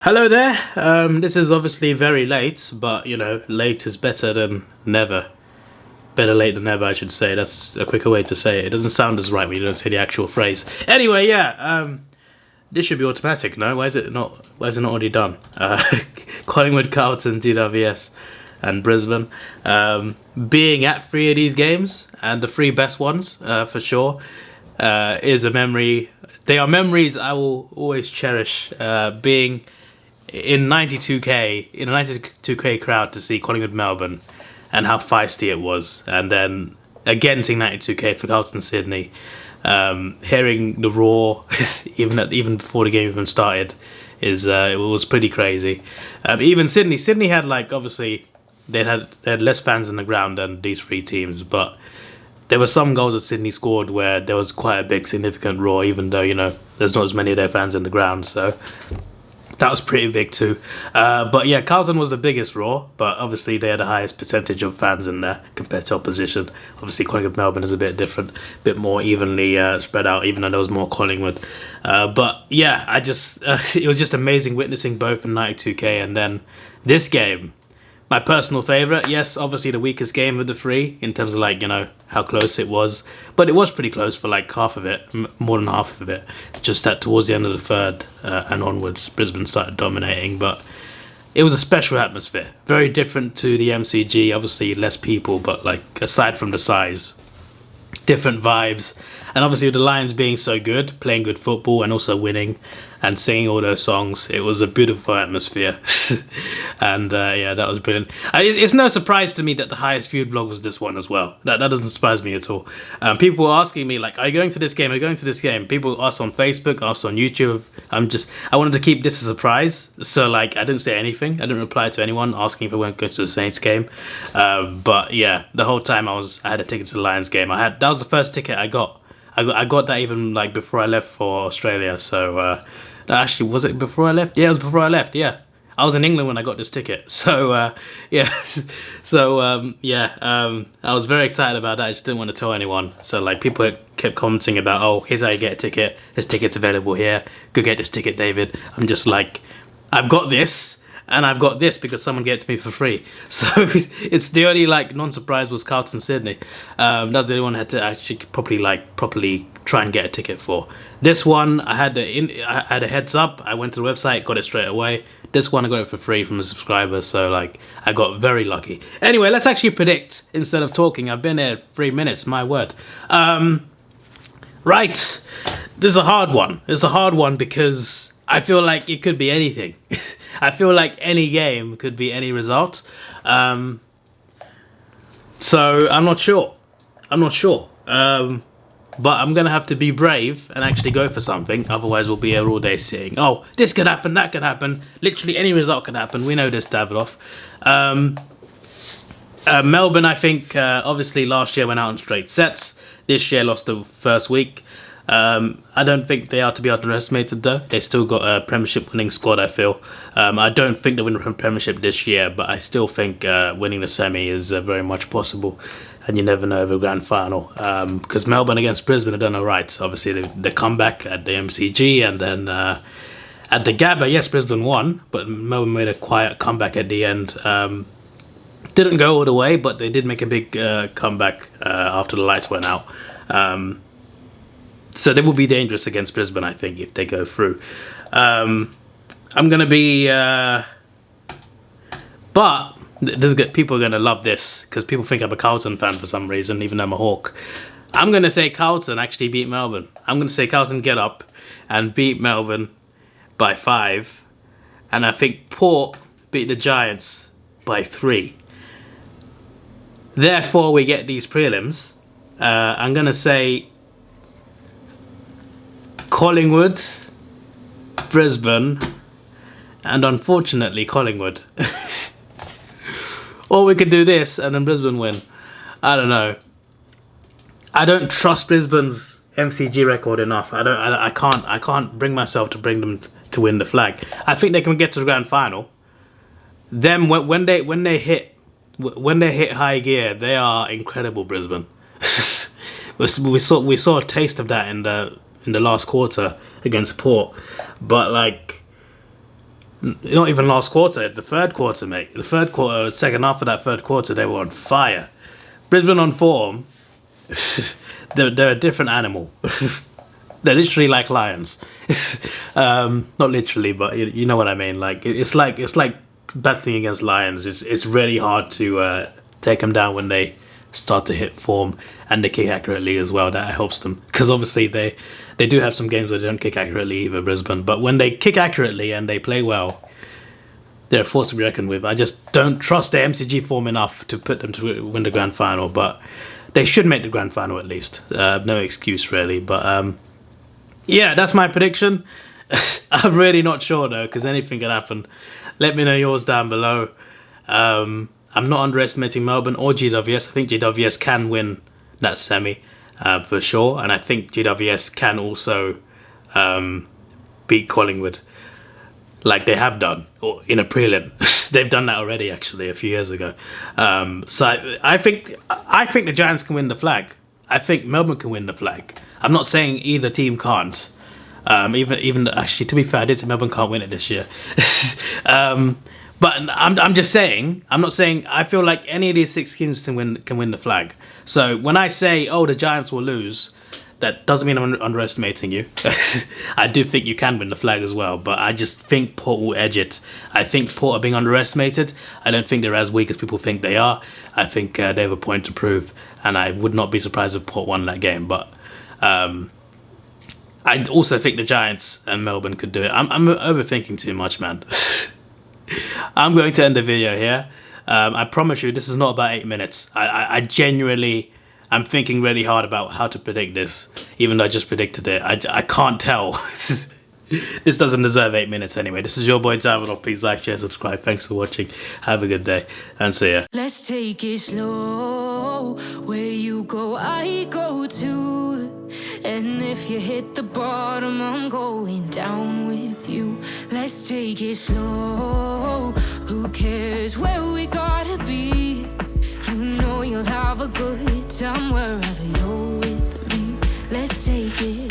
Hello there. This is obviously very late, but you know, late is better than never. Better late than never, I should say. That's a quicker way to say it. It doesn't sound as right when you don't say the actual phrase. Anyway, yeah. This should be automatic, no? Why is it not? Why is it not already done? Collingwood, Carlton, GWS, and Brisbane. Being at 3 of these games and the 3 best ones, for sure, is a memory. They are memories I will always cherish. Being in 92k in a 92k crowd to see Collingwood Melbourne and how feisty it was, and then again seeing 92k for Carlton Sydney, hearing the roar even before the game even started it was pretty crazy. Even Sydney had, like, obviously they had less fans in the ground than these 3 teams, but there were some goals that Sydney scored where there was quite a big significant roar, even though, you know, there's not as many of their fans in the ground, so that was pretty big too. But yeah, Carlton was the biggest roar, but obviously they had the highest percentage of fans in there compared to opposition. Obviously Collingwood Melbourne is a bit different, a bit more evenly spread out, even though there was more Collingwood. But yeah, it was just amazing witnessing both in 92k, and then this game. My personal favourite, yes, obviously the weakest game of the 3 in terms of, like, you know, how close it was. But it was pretty close for like half of it, more than half of it. Just that towards the end of the 3rd and onwards, Brisbane started dominating. But it was a special atmosphere. Very different to the MCG, obviously less people, but like aside from the size, different vibes. And obviously with the Lions being so good, playing good football and also winning and singing all those songs, it was a beautiful atmosphere. And yeah, that was brilliant. It's no surprise to me that the highest viewed vlog was this one as well. That doesn't surprise me at all. People were asking me, like, are you going to this game? Are you going to this game? People asked on Facebook, asked on YouTube. I wanted to keep this a surprise. So, like, I didn't say anything. I didn't reply to anyone asking if I went to go to the Saints game. But yeah, the whole time I had a ticket to the Lions game. That was the first ticket I got. I got that even, like, before I left for Australia. So actually, was it before I left? Yeah, it was before I left. Yeah, I was in England when I got this ticket. So yeah, I was very excited about that. I just didn't want to tell anyone. So, like, people kept commenting about, oh, here's how you get a ticket. This ticket's available here. Go get this ticket, David. I'm just like, I've got this. And I've got this because someone gave it to me for free. So it's the only, like, non-surprise was Carlton Sydney. That's the only one I had to actually properly try and get a ticket for. This one, I had a heads up. I went to the website, got it straight away. This one I got it for free from a subscriber. So, like, I got very lucky. Anyway, let's actually predict instead of talking. I've been here 3 minutes, my word. Right, this is a hard one. It's a hard one because I feel like it could be anything. I feel like any game could be any result. So I'm not sure. But I'm going to have to be brave and actually go for something. Otherwise, we'll be here all day saying, oh, this could happen, that could happen. Literally any result could happen. We know this, Davidoff. Melbourne, I think, obviously last year went out in straight sets. This year lost the first week. I don't think they are to be underestimated, though. They still got a Premiership winning squad, I feel. I don't think they'll win the Premiership this year, but I still think winning the semi is very much possible. And you never know of a grand final. Because Melbourne against Brisbane have done all right. Obviously, the comeback at the MCG, and then at the Gabba, yes, Brisbane won, but Melbourne made a quiet comeback at the end. Didn't go all the way, but they did make a big comeback after the lights went out. So they will be dangerous against Brisbane, I think, if they go through. I'm going to be... but people are going to love this, because people think I'm a Carlton fan for some reason, even though I'm a Hawk. I'm going to say Carlton actually beat Melbourne. I'm going to say Carlton get up and beat Melbourne by 5. And I think Port beat the Giants by 3. Therefore, we get these prelims. I'm going to say Collingwood, Brisbane, and unfortunately Collingwood. Or we could do this and then Brisbane win. I don't know. I don't trust Brisbane's MCG record enough. I can't bring myself to bring them to win the flag. I think they can get to the grand final. Them when they hit high gear, they are incredible. Brisbane. we saw a taste of that in the last quarter against Port, but like not even last quarter, the third quarter, mate. The third quarter, second half of that third quarter, they were on fire. Brisbane on form, they're a different animal. They're literally like lions. Not literally, but you know what I mean. Like it's like battling against lions. It's really hard to take them down when they start to hit form and they kick accurately as well. That helps them, because obviously they do have some games where they don't kick accurately either, Brisbane. But when they kick accurately and they play well, they're a force to be reckoned with. I just don't trust the MCG form enough to put them to win the grand final, but they should make the grand final at least. No excuse really, but yeah, that's my prediction. I'm really not sure though, because anything can happen. Let me know yours down below. I'm not underestimating Melbourne or GWS. I think GWS can win that semi for sure, and I think GWS can also beat Collingwood like they have done, or in a prelim. They've done that already, actually, a few years ago. So I think the Giants can win the flag. I think Melbourne can win the flag. I'm not saying either team can't. Even actually, to be fair, I did say Melbourne can't win it this year. But I'm just saying, I'm not saying, I feel like any of these 6 teams can win the flag. So when I say, oh, the Giants will lose, that doesn't mean I'm underestimating you. I do think you can win the flag as well, but I just think Port will edge it. I think Port are being underestimated. I don't think they're as weak as people think they are. I think they have a point to prove, and I would not be surprised if Port won that game. But I also think the Giants and Melbourne could do it. I'm overthinking too much, man. I'm going to end the video here. I promise you, this is not about 8 minutes. I genuinely am thinking really hard about how to predict this, even though I just predicted it. I can't tell. This doesn't deserve 8 minutes anyway. This is your boy Davidoff. Please like, share, subscribe. Thanks for watching. Have a good day, and see ya. Let's take it slow. Where you go, I go too. And if you hit the bottom, I'm going down with you. Let's take it slow. Who cares where we gotta be? You know you'll have a good time wherever you're with me. Let's take it